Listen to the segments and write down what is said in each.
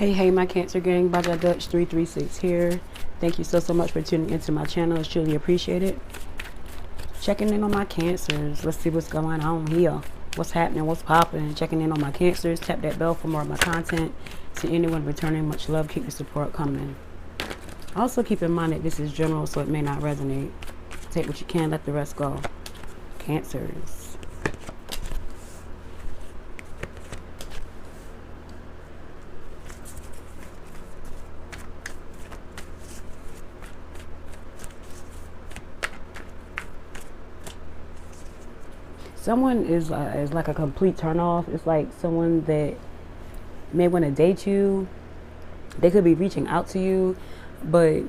Hey, my Cancer gang, Baja Dutch 336 here. Thank you so much for tuning into my channel. It's truly appreciated. Checking in on my Cancers. Let's see what's going on here. What's happening, what's popping. Checking in on my Cancers. Tap that bell for more of my content. To anyone returning, much love. Keep the support coming. Also keep in mind that this is general, so it may not resonate. Take what you can, let the rest go. Cancers. Someone is like a complete turnoff. It's like someone that may want to date you. They could be reaching out to you, but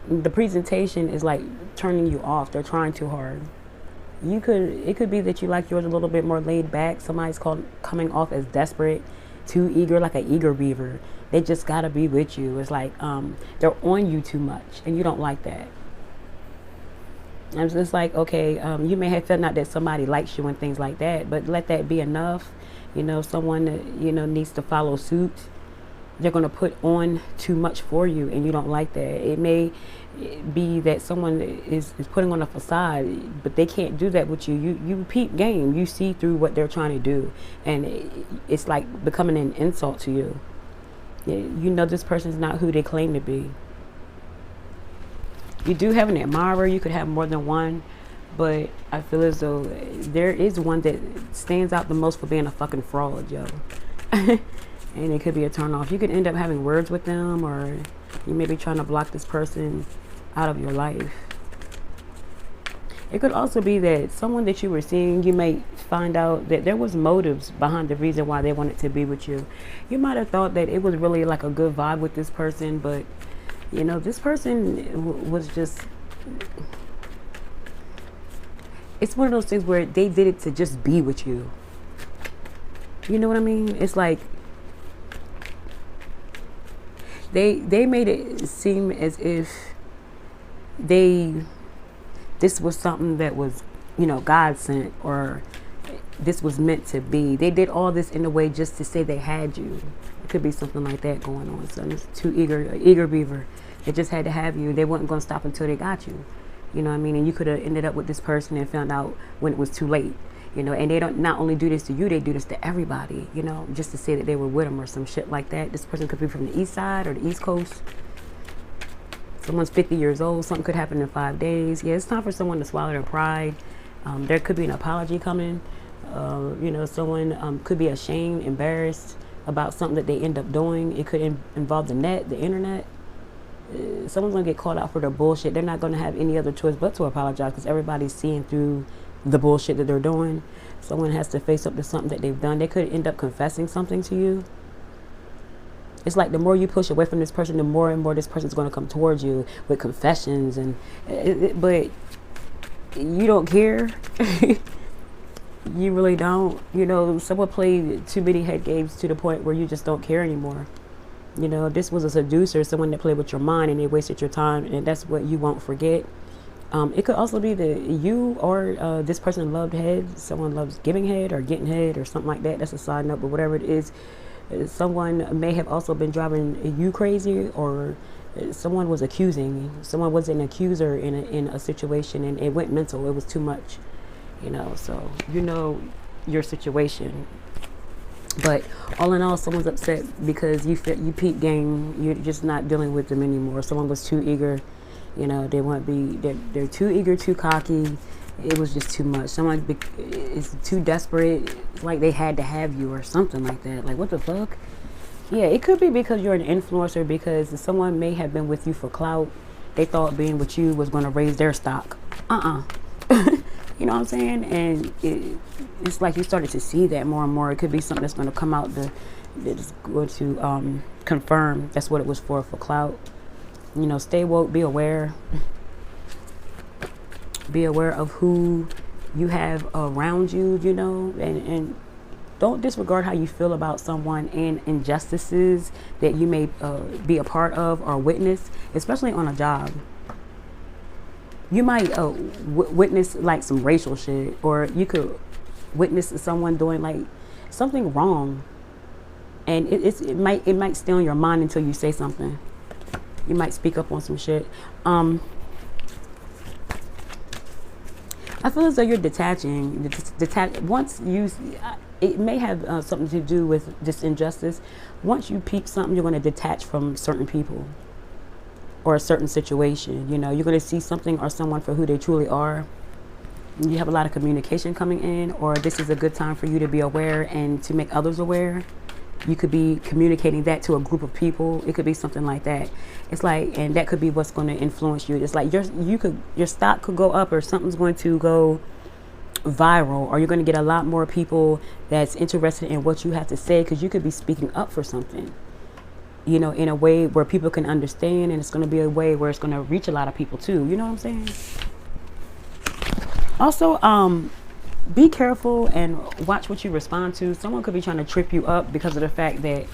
the presentation is like turning you off. They're trying too hard. It could be that you like yours a little bit more laid back. Somebody's coming off as desperate, too eager, like an eager beaver. They just gotta be with you. It's like they're on you too much, and you don't like that. And it's just like, okay, you may have felt out that somebody likes you and things like that, but let that be enough. You know, someone that, you know, needs to follow suit. They're going to put on too much for you, and you don't like that. It may be that someone is putting on a facade, but they can't do that with you. You peep game. You see through what they're trying to do, and it's like becoming an insult to you. You know this person's not who they claim to be. You do have an admirer. You could have more than one, but I feel as though there is one that stands out the most for being a fucking fraud, yo. And it could be a turn off. You could end up having words with them, or you may be trying to block this person out of your life. It could also be that someone that you were seeing, you may find out that there was motives behind the reason why they wanted to be with you. You might have thought that it was really like a good vibe with this person, but you know, this person was just, it's one of those things where they did it to just be with you. You know what I mean? It's like they made it seem as if this was something that was, you know, God sent, or this was meant to be. They did all this in a way just to say they had you. It could be something like that going on. So it's too eager beaver. They just had to have you. They weren't going to stop until they got you. You know what I mean? And you could have ended up with this person and found out when it was too late. You know, and they don't not only do this to you, they do this to everybody, you know, just to say that they were with them or some shit like that. This person could be from the east side or the east coast. Someone's 50 years old. Something could happen in 5 days. Yeah, it's time for someone to swallow their pride. There could be an apology coming. You know, someone could be ashamed, embarrassed about something that they end up doing. It could involve the internet. Someone's going to get called out for their bullshit. They're not going to have any other choice but to apologize, because everybody's seeing through the bullshit that they're doing. Someone has to face up to something that they've done. They could end up confessing something to you. It's like the more you push away from this person, the more and more this person's going to come towards you with confessions. But you don't care. You really don't. You know, someone played too many head games to the point where you just don't care anymore. You know, this was a seducer, someone that played with your mind and they wasted your time, and that's what you won't forget. It could also be that you or this person loved head. Someone loves giving head or getting head or something like that. That's a side note, but whatever it is, someone may have also been driving you crazy, or someone was accusing. Someone was an accuser in a situation, and it went mental. It was too much, you know. So you know your situation. But all in all, someone's upset because you peep game. You're just not dealing with them anymore. Someone was too eager. You know, they're too eager, too cocky. It was just too much. Someone is too desperate, like they had to have you or something like that. Like, what the fuck? Yeah, it could be because you're an influencer, because someone may have been with you for clout. They thought being with you was going to raise their stock. You know what I'm saying? And it's like you started to see that more and more. It could be something that's going to come out that is going to confirm that's what it was for clout. You know, stay woke, be aware. Be aware of who you have around you, you know, and don't disregard how you feel about someone and injustices that you may be a part of or witness, especially on a job. You might witness like some racial shit, or you could witness someone doing like something wrong, And it might stay on your mind until you say something. You might speak up on some shit. I feel as though you're detaching. Once you, it may have something to do with this injustice. Once you peep something, you're going to detach from certain people or a certain situation. You know, you're going to see something or someone for who they truly are. You have a lot of communication coming in, or this is a good time for you to be aware and to make others aware. You could be communicating that to a group of people. It could be something like that. It's like, and that could be what's going to influence you. It's like your stock could go up, or something's going to go viral, or you're going to get a lot more people that's interested in what you have to say, because you could be speaking up for something, you know, in a way where people can understand, and it's going to be a way where it's going to reach a lot of people too. You know what I'm saying? Also, be careful and watch what you respond to. Someone could be trying to trip you up because of the fact that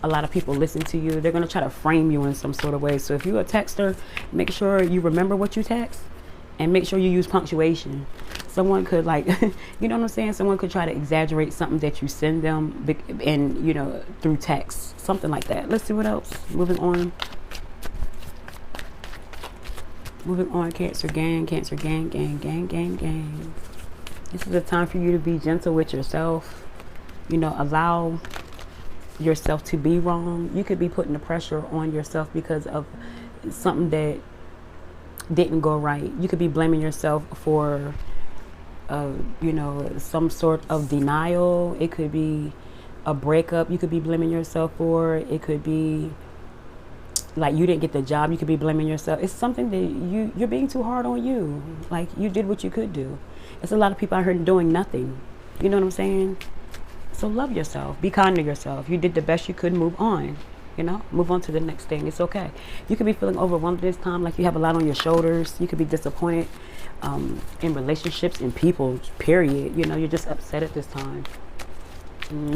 a lot of people listen to you. They're going to try to frame you in some sort of way. So if you're a texter, make sure you remember what you text, and make sure you use punctuation. Someone could, like, you know what I'm saying? Someone could try to exaggerate something that you send them, and, you know, through text, something like that. Let's see what else. Moving on, Cancer gang, gang, gang, gang, gang. This is a time for you to be gentle with yourself. You know, allow yourself to be wrong. You could be putting the pressure on yourself because of something that didn't go right. You could be blaming yourself for, you know, some sort of denial. It could be a breakup you could be blaming yourself for. It could be like you didn't get the job. You could be blaming yourself. It's something that you're being too hard on you. Like, you did what you could do. There's a lot of people out here doing nothing. You know what I'm saying? So love yourself. Be kind to yourself. You did the best you could. Move on. You know, move on to the next thing. It's okay. You could be feeling overwhelmed this time, like you have a lot on your shoulders. You could be disappointed in relationships and people, period. You know, you're just upset at this time.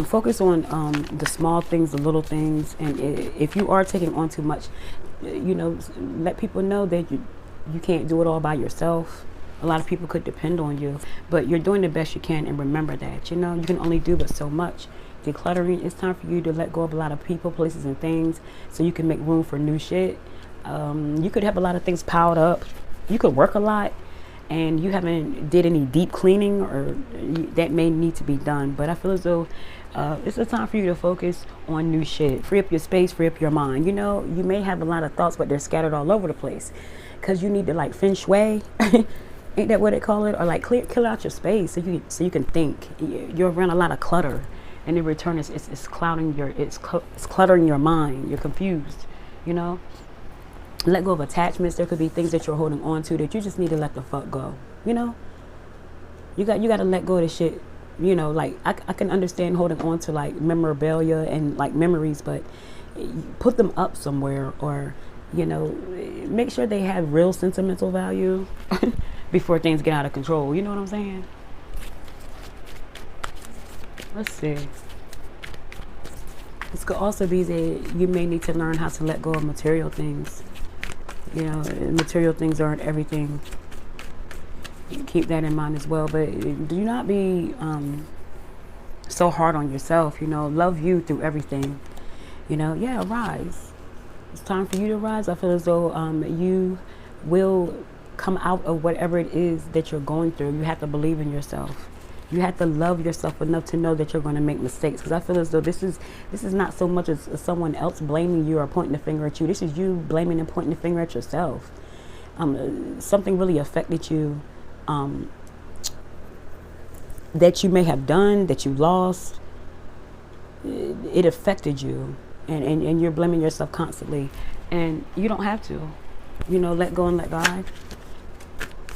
Focus on the small things, the little things. And if you are taking on too much, you know, let people know that you can't do it all by yourself. A lot of people could depend on you, but you're doing the best you can, and remember that, you know, you can only do but so much. Decluttering, it's time for you to let go of a lot of people, places, and things so you can make room for new shit. You could have a lot of things piled up. You could work a lot and you haven't did any deep cleaning, or that may need to be done. But I feel as though it's a time for you to focus on new shit. Free up your space, free up your mind. You know, you may have a lot of thoughts, but they're scattered all over the place because you need to, like, feng shui. Ain't that what they call it? Or like clear out your space so you can think. You're around a lot of clutter, and in return, it's cluttering your mind. You're confused. You know, let go of attachments. There could be things that you're holding on to that you just need to let the fuck go. You know, you got to let go of the shit. You know, like I can understand holding on to like memorabilia and like memories, but put them up somewhere, or, you know, make sure they have real sentimental value before things get out of control. You know what I'm saying? Let's see. This could also be that you may need to learn how to let go of material things. You know, material things aren't everything. Keep that in mind as well. But do not be so hard on yourself. You know, love you through everything. You know, yeah, rise. It's time for you to rise. I feel as though you will come out of whatever it is that you're going through. You have to believe in yourself. You have to love yourself enough to know that you're going to make mistakes. Because I feel as though this is not so much as someone else blaming you or pointing the finger at you. This is you blaming and pointing the finger at yourself. Something really affected you that you may have done, that you lost. It affected you, and you're blaming yourself constantly. And you don't have to. You know, let go and let God.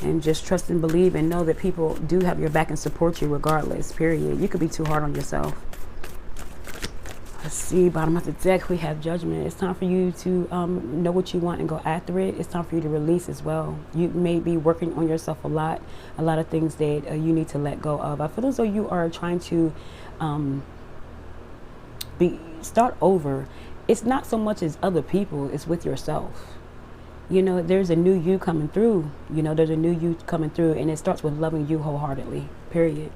And just trust and believe and know that people do have your back and support you regardless, period. You could be too hard on yourself. Let's see, bottom of the deck, we have Judgment. It's time for you to know what you want and go after it. It's time for you to release as well. You may be working on yourself a lot of things that you need to let go of. I feel as though you are trying to start over. It's not so much as other people, it's with yourself. You know, there's a new you coming through. You know, there's a new you coming through, and it starts with loving you wholeheartedly, period.